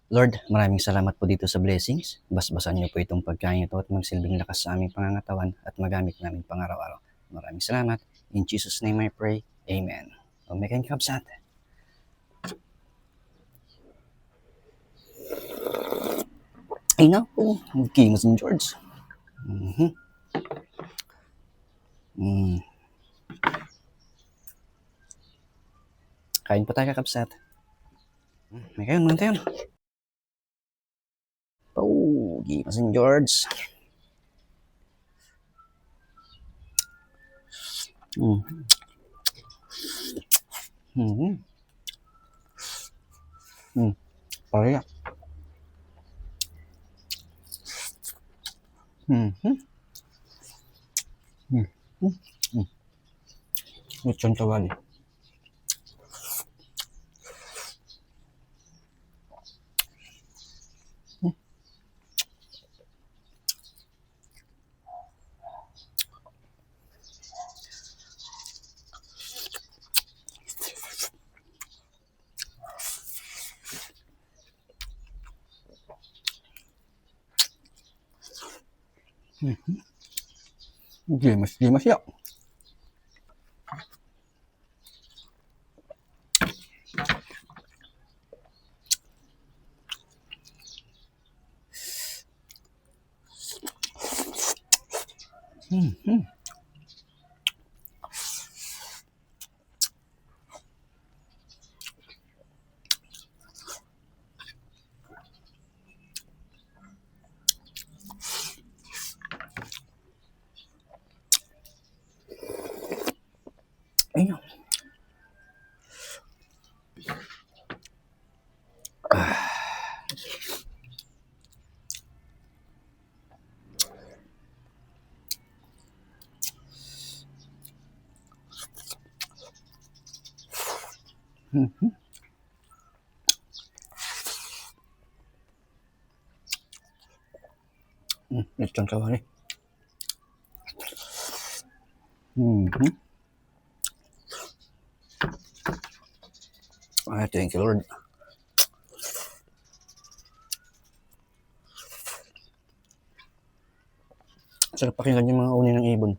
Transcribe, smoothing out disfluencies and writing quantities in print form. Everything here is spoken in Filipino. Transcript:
Lord, maraming salamat po dito sa blessings. Basbasan niyo po itong pagkain ito at magsilbing lakas sa aming pangangatawan at magamit namin pang-araw-araw. Maraming salamat. In Jesus' name I pray. Amen. O may kain kabsat. Ay naku, King St. George. Kain po tayo kakabsat. May kain mga tayo. Oh, King St. George. Paraya. Lechon kawali. Gimas ya. Ayun. Lechon kawali. Thank you, Lord. Sarap pakinggan yung mga uni ng ibon.